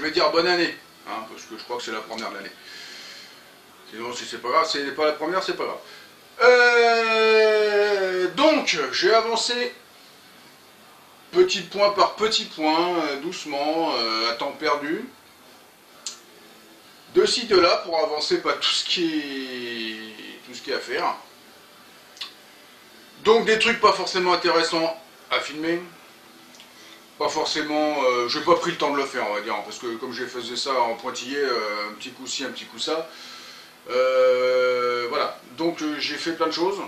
je vais dire bonne année, hein, parce que je crois que c'est la première de l'année. Sinon, si c'est pas grave, c'est pas la première, c'est pas grave. Donc, j'ai avancé petit point par petit point, doucement, à temps perdu. De ci, de là, pour avancer pas tout ce qui est à faire. Donc, des trucs pas forcément intéressants à filmer. Pas forcément, j'ai pas pris le temps de le faire, on va dire, parce que comme je faisais ça en pointillé, un petit coup ci, un petit coup ça. Voilà, donc j'ai fait plein de choses.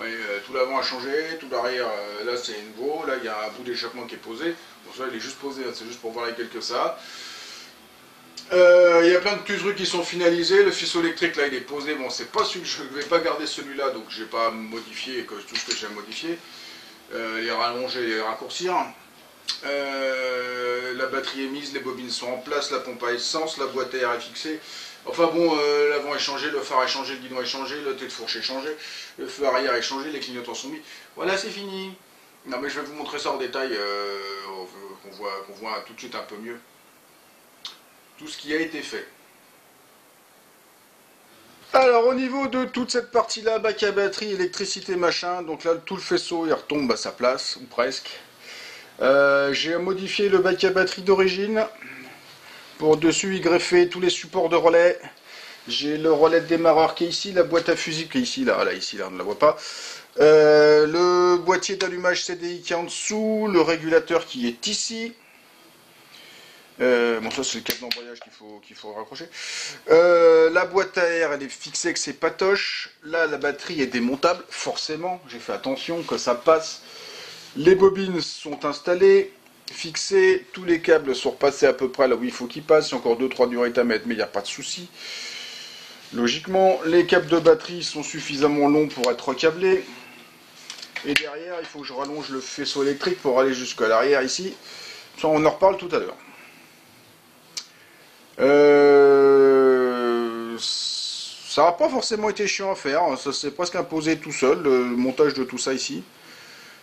Oui, tout l'avant a changé, tout l'arrière, là c'est nouveau, là il y a un bout d'échappement qui est posé. Bon, ça il est juste posé, c'est juste pour voir lesquels que ça. Il y a plein de petits trucs qui sont finalisés, le faisceau électrique là il est posé, bon c'est pas celui, je ne vais pas garder celui-là, donc je vais pas modifier tout ce que j'ai modifié. Les rallonger, les raccourcir. La batterie est mise, les bobines sont en place, la pompe à essence, la boîte à air est fixée. Enfin bon, l'avant est changé, le phare est changé, le guidon est changé, le tête de fourche est changé, le feu arrière est changé, les clignotants sont mis. Voilà, c'est fini. Non mais je vais vous montrer ça en détail, qu'on voit tout de suite un peu mieux tout ce qui a été fait. Alors au niveau de toute cette partie là, bac à batterie, électricité, machin, donc là tout le faisceau il retombe à sa place, ou presque. J'ai modifié le bac à batterie d'origine. Pour dessus y greffer tous les supports de relais. J'ai le relais de démarreur qui est ici, la boîte à fusible qui est ici, là, ici, là, on ne la voit pas. Le boîtier d'allumage CDI qui est en dessous, le régulateur qui est ici. Bon, ça c'est le câble d'embrayage qu'il faut raccrocher. La boîte à air, elle est fixée avec ses patoches. Là, la batterie est démontable, forcément. J'ai fait attention que ça passe. Les bobines sont installées, fixées. Tous les câbles sont repassés à peu près là où il faut qu'ils passent. Il y a encore 2-3 durettes à mettre, mais il n'y a pas de souci. Logiquement, les câbles de batterie sont suffisamment longs pour être recablés. Et derrière, il faut que je rallonge le faisceau électrique pour aller jusqu'à l'arrière ici. Ça, on en reparle tout à l'heure. Ça n'a pas forcément été chiant à faire, ça s'est presque imposé tout seul, le montage de tout ça ici.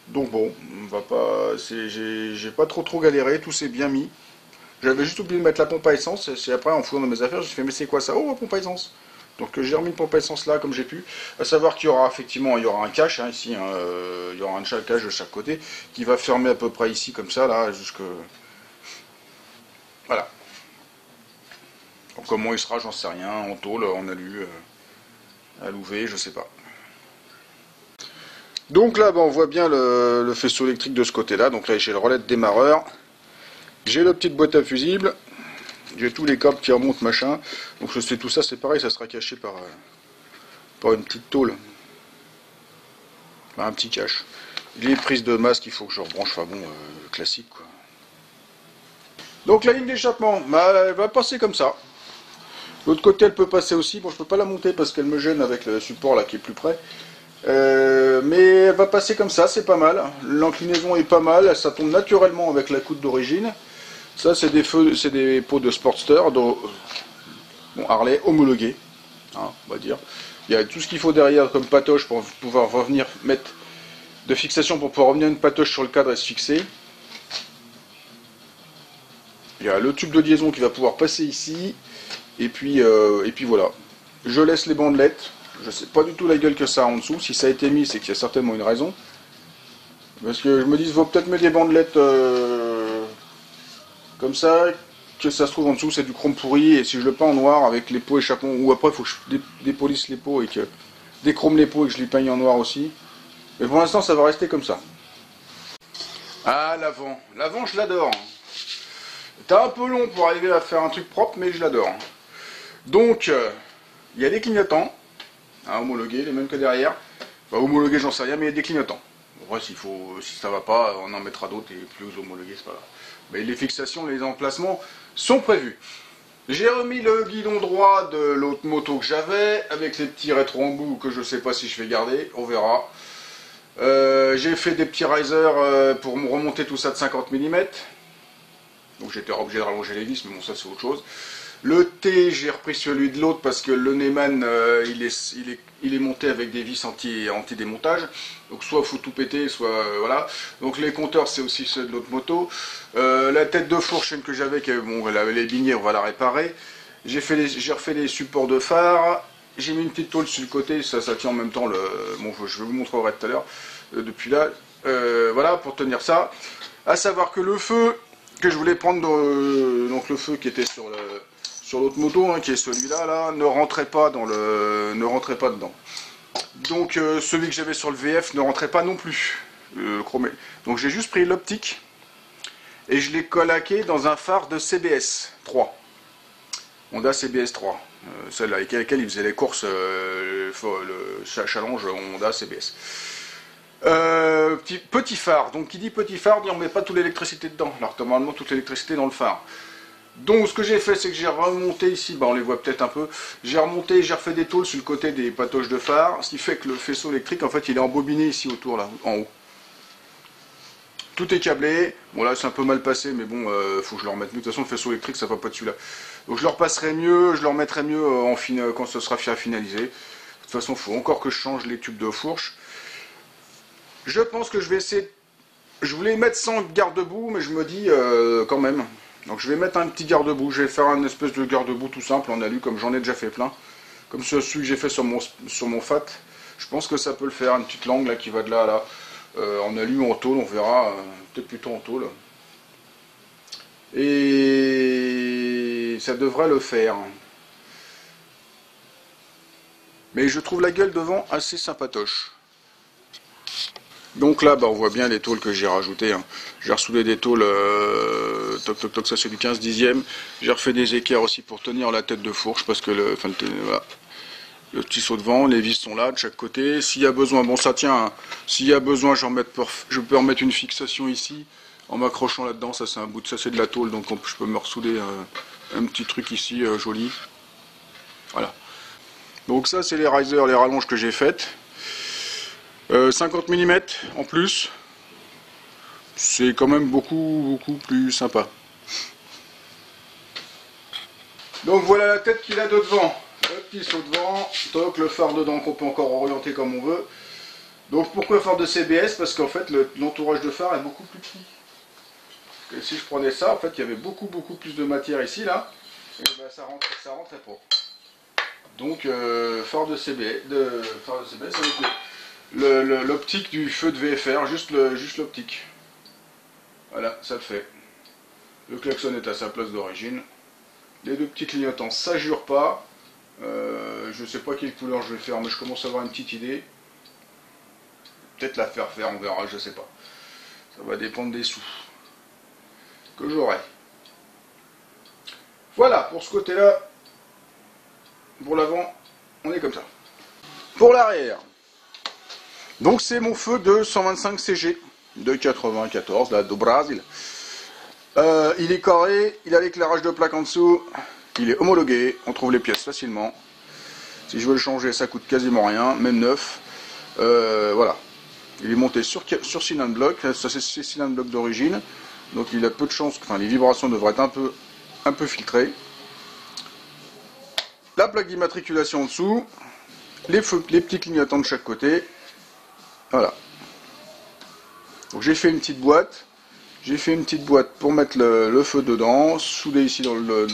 Donc bon, on va pas, j'ai pas trop galéré, tout s'est bien mis. J'avais juste oublié de mettre la pompe à essence, et après en fouillant dans mes affaires, j'ai fait mais c'est quoi ça? Oh, la pompe à essence. Donc j'ai remis une pompe à essence là comme j'ai pu. À savoir qu'il y aura effectivement, il y aura un cache hein, ici, hein, il y aura un cache de chaque côté, qui va fermer à peu près ici comme ça, là, jusque... Voilà. Comment il sera, j'en sais rien, en tôle, en alu, à louver, je sais pas. Donc là, on voit bien le faisceau électrique de ce côté-là. Donc là, j'ai le relais de démarreur, j'ai la petite boîte à fusible, j'ai tous les câbles qui remontent, machin. Donc je sais tout ça, c'est pareil, ça sera caché par une petite tôle, un petit cache. Les prises de masque, il faut que je rebranche, enfin bon, classique quoi. Donc la ligne d'échappement, elle va passer comme ça. L'autre côté, elle peut passer aussi. Bon, je peux pas la monter parce qu'elle me gêne avec le support là qui est plus près. Mais elle va passer comme ça, c'est pas mal. L'inclinaison est pas mal, ça tombe naturellement avec la coude d'origine. Ça, c'est des pots de Sportster, bon, Harley homologués, hein, on va dire. Il y a tout ce qu'il faut derrière comme patoche pour pouvoir revenir mettre de fixation pour pouvoir revenir une patoche sur le cadre et se fixer. Il y a le tube de liaison qui va pouvoir passer ici. Et puis voilà. Je laisse les bandelettes. Je sais pas du tout la gueule que ça a en dessous. Si ça a été mis, c'est qu'il y a certainement une raison. Parce que je me dis, il vaut peut-être mettre des bandelettes comme ça, que ça se trouve en dessous, c'est du chrome pourri. Et si je le peins en noir avec les pots échappement, ou après, il faut que je dépolisse les pots et que déchrome les pots et que je les peigne en noir aussi. Mais pour l'instant, ça va rester comme ça. Ah, l'avant. L'avant, je l'adore. C'est un peu long pour arriver à faire un truc propre, mais je l'adore. Donc, il y a des clignotants, hein, homologués, les mêmes que derrière. Enfin, homologués, j'en sais rien, mais il y a des clignotants. Bon, si ça va pas, on en mettra d'autres et plus homologués, c'est pas grave. Mais les fixations, les emplacements sont prévus. J'ai remis le guidon droit de l'autre moto que j'avais, avec les petits rétro-embouts que je sais pas si je vais garder, on verra. J'ai fait des petits risers pour me remonter tout ça de 50 mm. Donc j'étais obligé de rallonger les vis, mais bon, ça c'est autre chose. Le T, j'ai repris celui de l'autre parce que le Neyman, il est monté avec des vis anti-démontage. Donc soit il faut tout péter, soit voilà. Donc les compteurs, c'est aussi ceux de l'autre moto. La tête de fourche que j'avais, bon, les biniers, on va la réparer. J'ai refait les supports de phare. J'ai mis une petite tôle sur le côté, ça tient en même temps. Bon, je vais vous montrer tout à l'heure. Depuis là, voilà, pour tenir ça. À savoir que le feu que je voulais prendre, donc le feu qui était sur l'autre moto, hein, qui est celui-là, là, ne rentrait pas dedans. Donc celui que j'avais sur le VF ne rentrait pas non plus, chromé. Donc j'ai juste pris l'optique et je l'ai collaqué dans un phare de CBS 3. Honda CBS 3. Celle avec laquelle il faisait les courses, le challenge Honda CBS. Petit phare, donc qui dit petit phare dit on met pas toute l'électricité dedans, alors normalement toute l'électricité dans le phare. Donc ce que j'ai fait, c'est que j'ai remonté ici, on les voit peut-être un peu, j'ai refait des tôles sur le côté des patoches de phare, ce qui fait que le faisceau électrique, en fait, il est embobiné ici autour, là, en haut. Tout est câblé, bon là c'est un peu mal passé, mais bon, faut que je le remette mieux, de toute façon le faisceau électrique ça va pas dessus là. Donc je le repasserai mieux, je le remettrai mieux quand ce sera finalisé. De toute façon, il faut encore que je change les tubes de fourche. Je pense que je vais essayer, je voulais mettre sans garde-boue, mais je me dis quand même. Donc je vais mettre un petit garde-boue, je vais faire un espèce de garde-boue tout simple en alu, comme j'en ai déjà fait plein. Comme celui que j'ai fait sur mon Fat. Je pense que ça peut le faire, une petite langue là qui va de là à là. En alu ou en tôle, on verra, peut-être plutôt en tôle. Et ça devrait le faire. Mais je trouve la gueule devant assez sympatoche. Donc là, on voit bien les tôles que j'ai rajoutées. Hein. J'ai ressoudé des tôles, toc toc toc, ça c'est du 15 dixième. J'ai refait des équerres aussi pour tenir la tête de fourche, parce que voilà. Le petit saut de vent, les vis sont là de chaque côté. S'il y a besoin, bon ça tient, hein. S'il y a besoin, je peux remettre une fixation ici, en m'accrochant là-dedans, ça c'est un bout de, ça c'est de la tôle, donc je peux me ressouder un petit truc ici, joli. Voilà. Donc ça c'est les risers, les rallonges que j'ai faites. 50 mm en plus, c'est quand même beaucoup plus sympa. Donc voilà la tête qu'il a de devant, le petit saut de vent, donc le phare dedans qu'on peut encore orienter comme on veut. Donc pourquoi phare de CBS? Parce qu'en fait l'entourage de phare est beaucoup plus petit. Parce que si je prenais ça, en fait il y avait beaucoup plus de matière ici là, et ben, ça rentrait pas. Donc phare de CBS, avec l'optique du feu de VFR, juste l'optique. Voilà, ça le fait. Le klaxon est à sa place d'origine. Les deux petits clignotants, ça jure pas. Je ne sais pas quelle couleur je vais faire, mais je commence à avoir une petite idée. Peut-être la faire, on verra, je sais pas. Ça va dépendre des sous que j'aurai. Voilà, pour ce côté-là. Pour l'avant, on est comme ça. Pour l'arrière. Donc c'est mon feu de 125 CG de 94, là, do Brasil. Il est carré, il a l'éclairage de plaque en dessous, il est homologué, on trouve les pièces facilement. Si je veux le changer, ça coûte quasiment rien, même neuf. Voilà. Il est monté sur cylindre bloc, ça c'est cylindre bloc d'origine, donc il a peu de chance, enfin les vibrations devraient être un peu filtrées. La plaque d'immatriculation en dessous, les petits clignotants de chaque côté. Voilà. Donc j'ai fait une petite boîte. J'ai fait une petite boîte pour mettre le feu dedans, soudé ici dans le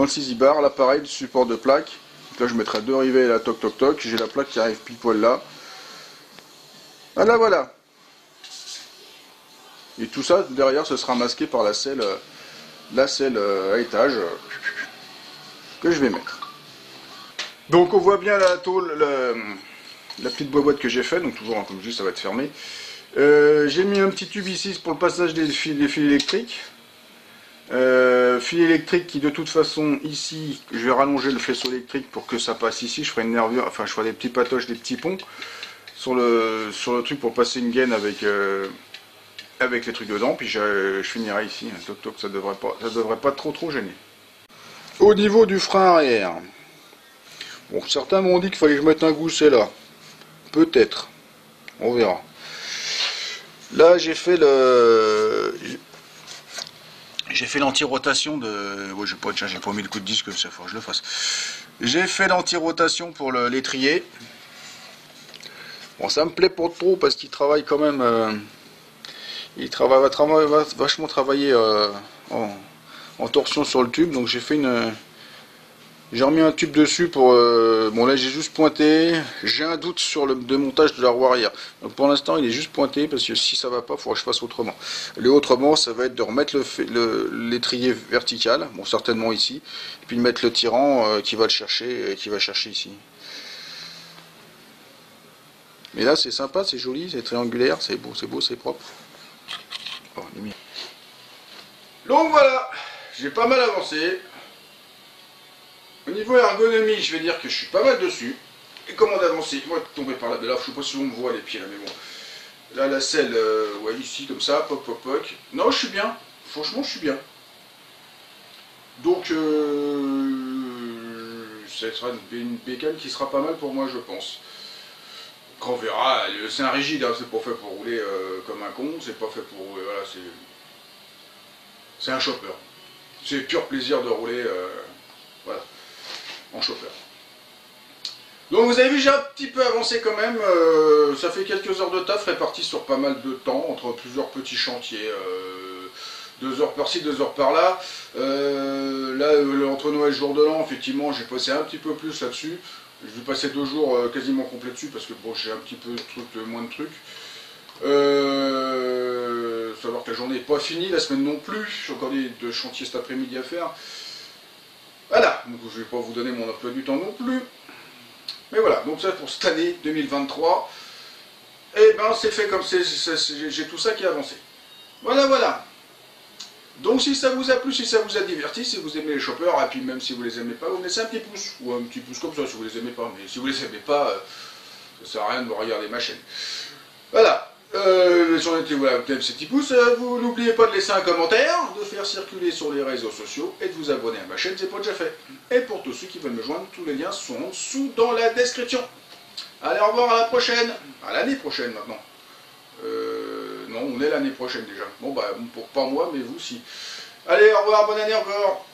6 bar, là pareil, le support de plaque. Donc là je mettrai deux rivets là, toc toc toc, j'ai la plaque qui arrive pile poil là. Voilà, voilà. Et tout ça derrière ce sera masqué par la selle à étage que je vais mettre. Donc on voit bien la tôle, la petite boîte que j'ai fait, donc toujours comme je dis ça va être fermé. J'ai mis un petit tube ici pour le passage des fils électriques. Fil électrique qui de toute façon ici, je vais rallonger le faisceau électrique pour que ça passe ici. Je ferai une nervure, enfin je ferai des petits patoches, des petits ponts sur le truc pour passer une gaine avec les trucs dedans. Puis je finirai ici. Toc toc, ça devrait pas trop gêner. Au niveau du frein arrière. Bon, certains m'ont dit qu'il fallait que je mette un gousset là. Peut-être. On verra. Là, j'ai fait J'ai fait l'anti-rotation de... Ouais, j'ai pas mis le coup de disque, ça faut que je le fasse. J'ai fait l'anti-rotation pour l'étrier. Bon, ça me plaît pas trop parce qu'il travaille quand même... va vachement travailler en torsion sur le tube. Donc j'ai fait une... J'ai remis un tube dessus pour... bon là j'ai juste pointé. J'ai un doute sur le démontage de la roue arrière. Donc pour l'instant il est juste pointé parce que si ça va pas, il faudra que je fasse autrement. Le autrement ça va être de remettre l'étrier vertical, bon certainement ici, et puis de mettre le tirant qui va le chercher, qui va chercher ici. Mais là c'est sympa, c'est joli, c'est triangulaire, c'est beau, c'est propre. Oh, donc voilà, j'ai pas mal avancé. Au niveau ergonomie, je vais dire que je suis pas mal dessus. Et comment d'avancer? Moi, tomber par là, mais là, je sais pas si on me voit les pieds là, mais bon. Là, la selle, ouais, ici, comme ça, poc, poc, poc. Non, je suis bien. Franchement, je suis bien. Donc, ça sera une bécane qui sera pas mal pour moi, je pense. Quand on verra, c'est un rigide, hein, c'est pas fait pour rouler comme un con, c'est pas fait pour rouler, voilà, c'est un chopper. C'est pur plaisir de rouler, voilà, en chopper. Donc vous avez vu, j'ai un petit peu avancé quand même, ça fait quelques heures de taf réparties sur pas mal de temps, entre plusieurs petits chantiers, 2 heures par-ci, 2 heures par-là. Là, entre Noël et jour de l'an, effectivement, j'ai passé un petit peu plus là-dessus. Je vais passer 2 jours quasiment complets dessus, parce que bon, j'ai un petit peu moins de trucs. Savoir que la journée n'est pas finie, la semaine non plus, j'ai encore des chantiers cet après-midi à faire. Voilà, donc je ne vais pas vous donner mon emploi du temps non plus. Mais voilà, donc ça pour cette année 2023, et ben c'est fait comme j'ai tout ça qui a avancé. Voilà, voilà. Donc si ça vous a plu, si ça vous a diverti, si vous aimez les choppers, et puis même si vous les aimez pas, vous me laissez un petit pouce, ou un petit pouce comme ça si vous les aimez pas, mais si vous les aimez pas, ça sert à rien de regarder ma chaîne. Voilà. Voilà, vous aimez ces petits pouces, vous n'oubliez pas de laisser un commentaire, de faire circuler sur les réseaux sociaux et de vous abonner à ma chaîne, c'est pas déjà fait. Et pour tous ceux qui veulent me joindre, tous les liens sont en dessous dans la description. Allez, au revoir, à la prochaine. À l'année prochaine maintenant. Non, on est l'année prochaine déjà. Bon, bah, pas moi, mais vous si. Allez, au revoir, bonne année encore.